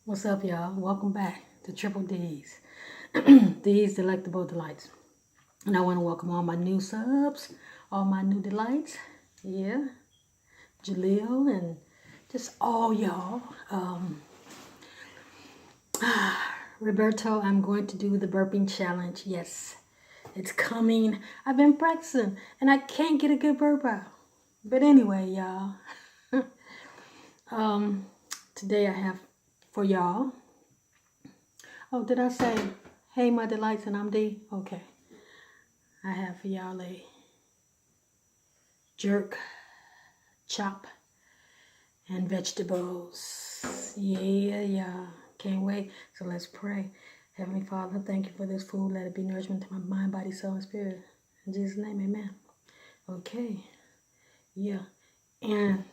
What's up, y'all? Welcome back to Triple D's. These Delectable Delights. And I want to welcome all my new subs, all my new delights. Yeah, Jaleel and just all y'all. Roberto, I'm going to do the burping challenge. Yes, it's coming. I've been practicing and I can't get a good burp out. But anyway, y'all. Today I have for y'all. Oh, did I say, hey, my delights, and I'm D? Okay. I have for y'all a jerk, chop, and vegetables. Yeah. Can't wait. So let's pray. Heavenly Father, thank you for this food. Let it be nourishment to my mind, body, soul, and spirit. In Jesus' name, amen. Okay. Yeah. And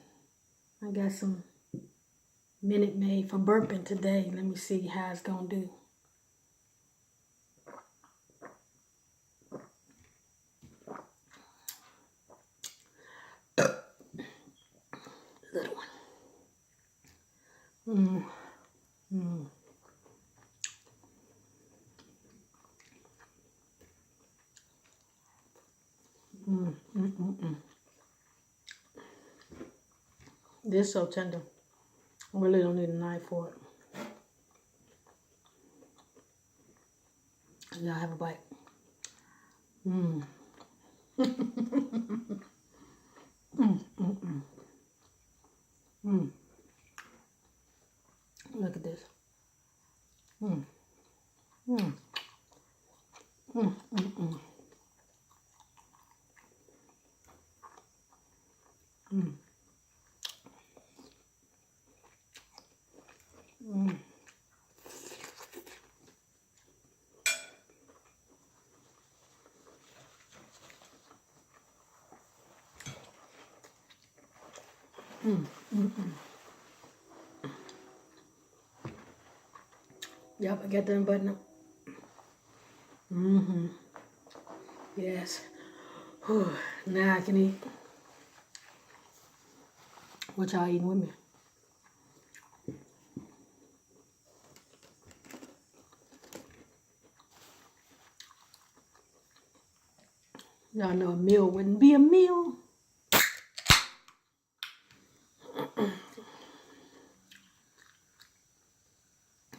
I got some Minute Maid for burping today. Let me see how it's going to do. Little one. This is so tender. I really don't need a knife for it. Y'all have a bite. Look at this. Yep, I got them button up. Yes. Whew. Now I can eat. What y'all eating with me? Y'all know a meal wouldn't be a meal.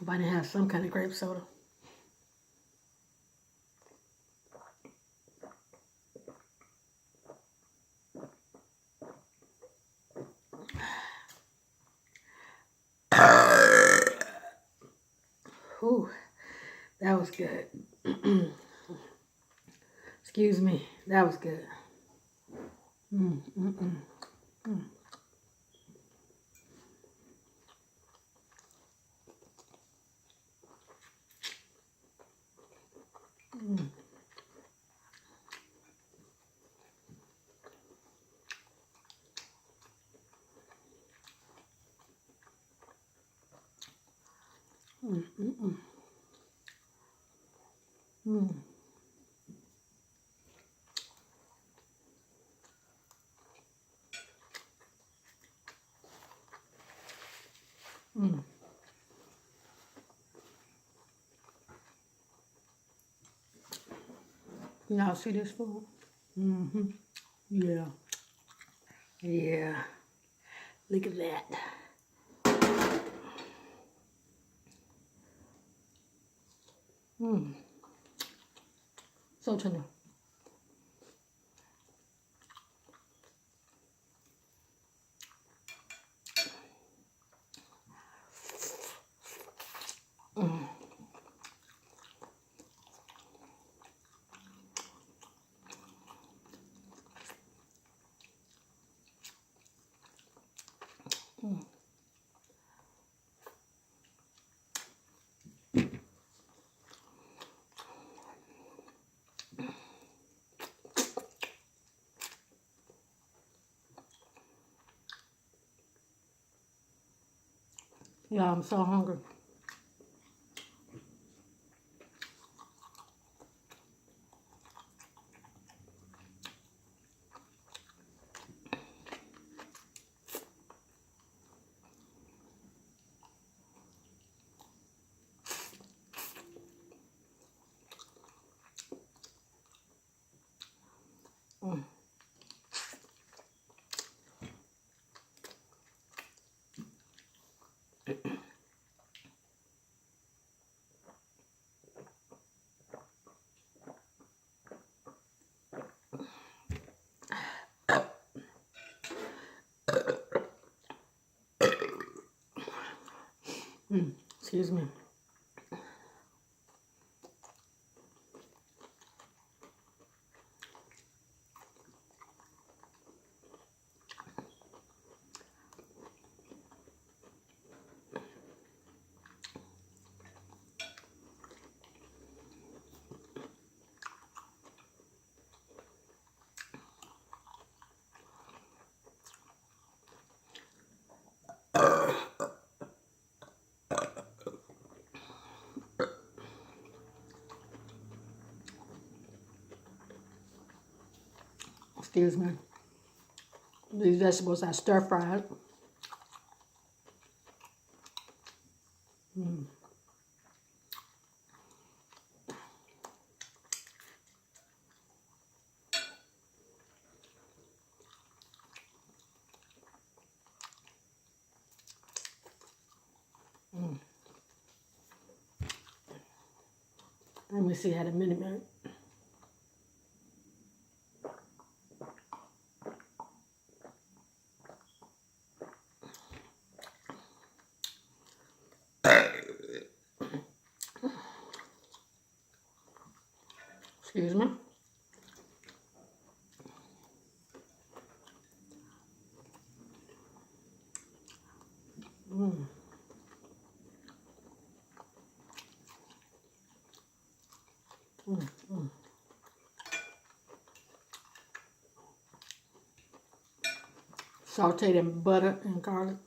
If I didn't have some kind of grape soda. Whew, that was good. Excuse me, that was good. Y'all see this food? Yeah. Yeah. Look at that. So tender. Yeah, I'm so hungry. Excuse me. Excuse me. These vegetables are stir fried. Let me see how the minute. Excuse me. Sauteed in butter and garlic.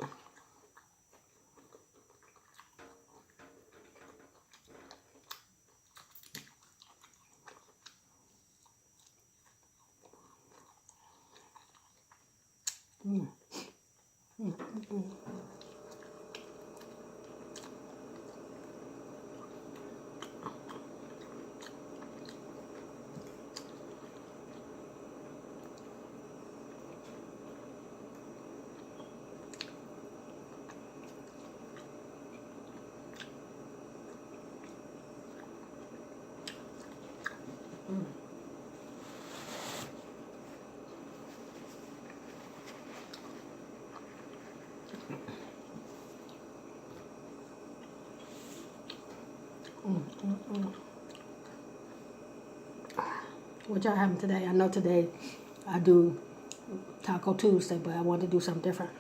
What y'all having today? I know today I do Taco Tuesday, but I want to do something different.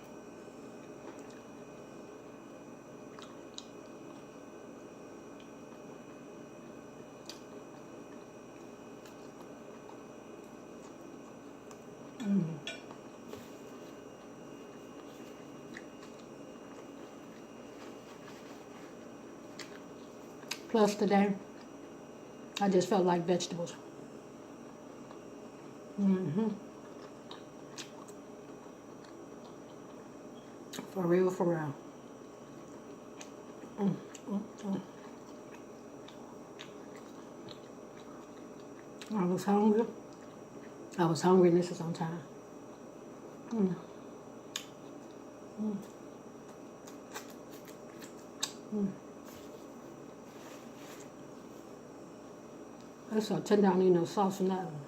Plus today, I just felt like vegetables. For real, for real. I was hungry. And this is on time. That's a 10 down, no sauce and nothing.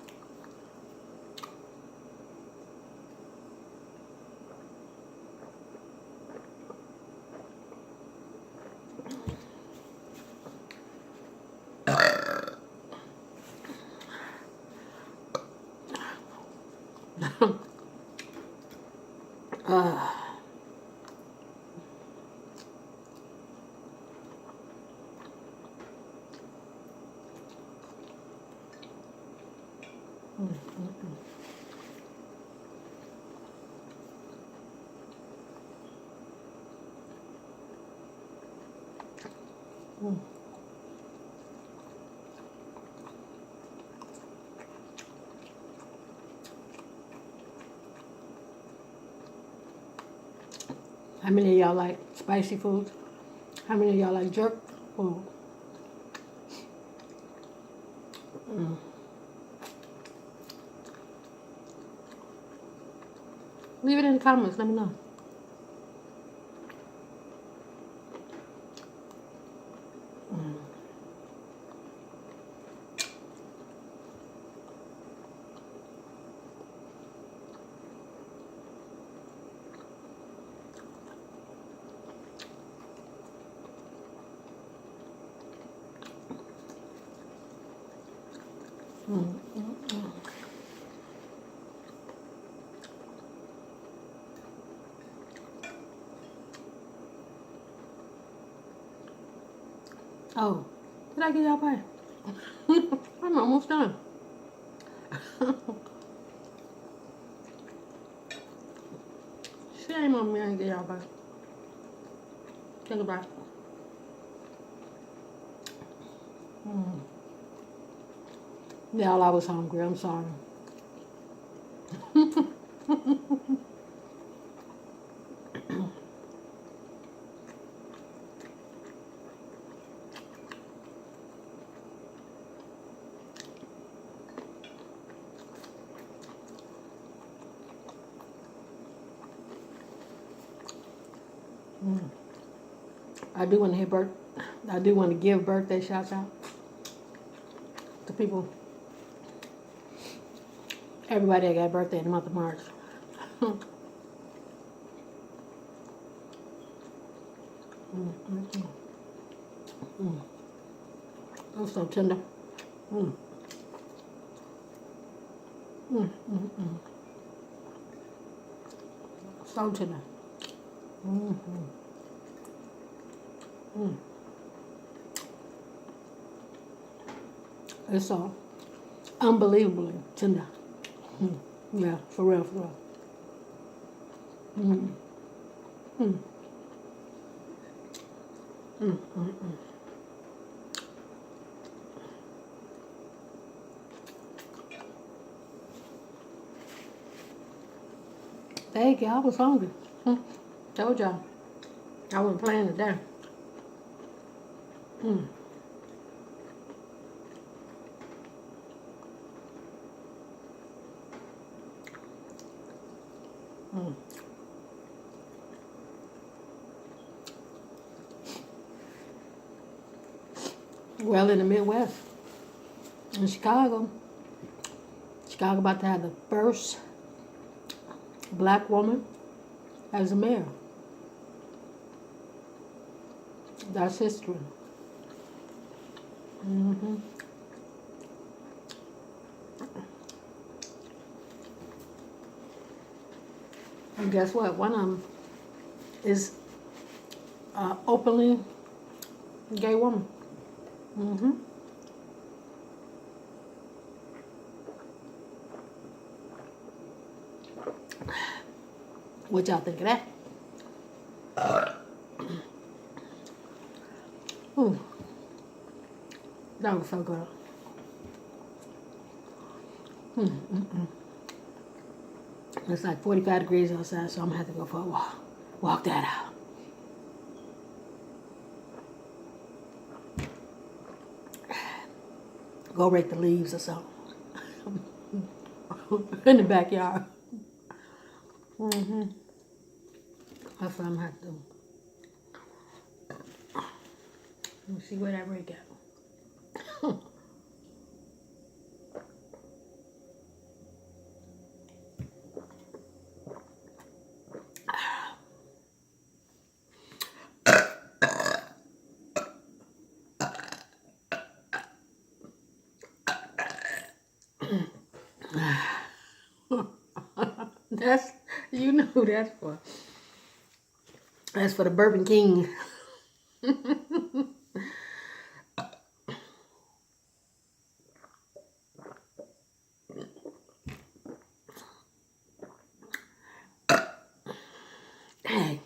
How many of y'all like spicy food? How many of y'all like jerk food? Leave it in the comments. Let me know. Oh, did I get y'all pie? I'm almost done. Shame on me, I didn't get y'all pie. Think about it. Y'all, I was hungry. I'm sorry. I do want to give birthday shouts out to people, everybody that got a birthday in the month of March. Oh, so tender. So tender. It's so unbelievably tender. Yeah, for real, for real. Thank you, I was hungry. Told y'all. I wasn't playing today. Well, in the Midwest, in Chicago about to have the first black woman as a mayor. That's history. And guess what? One of them is openly gay woman. What y'all think of that? Ooh, that was so good. It's like 45 degrees outside, so I'm gonna have to go for a walk. Walk that out. Go rake the leaves or something. In the backyard. That's what I'm gonna have to do. Let me see where that rake at. That's, you know who that's for. That's for the Burping King. Hey,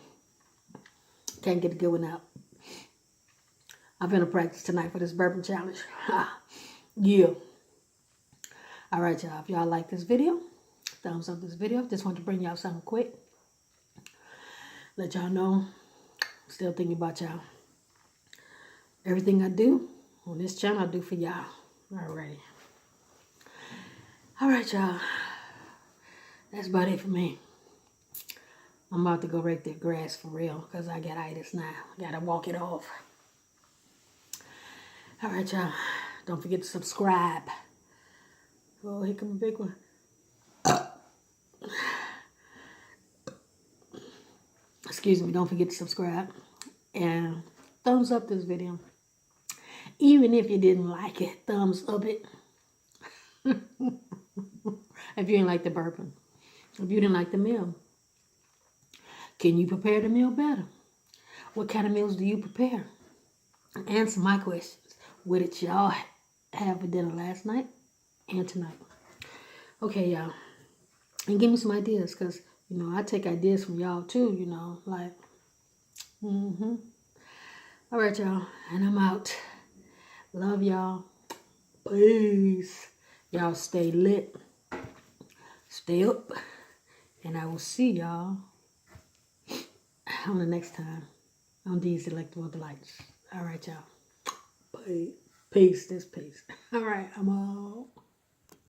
can't get a good one out. I'm gonna practice tonight for this burping challenge. Yeah. All right, y'all. If y'all like this video, thumbs up this video. Just want to bring y'all something quick. Let y'all know, still thinking about y'all. Everything I do on this channel, I do for y'all. Alrighty. All right, y'all. That's about it for me. I'm about to go rake that grass for real because I got itis now. Gotta walk it off. All right, y'all. Don't forget to subscribe. Oh, here come a big one. Excuse me. Don't forget to subscribe and thumbs up this video. Even if you didn't like it, thumbs up it. If you didn't like the burping. If you didn't like the meal. Can you prepare the meal better? What kind of meals do you prepare? Answer my questions. What did y'all have for dinner last night and tonight? Okay, y'all. And give me some ideas, because, you know, I take ideas from y'all too, you know, like, All right, y'all. And I'm out. Love y'all. Peace. Y'all stay lit. Stay up. And I will see y'all on the next time on these Electable Delights. All right, y'all. Peace. This peace. All right, I'm out.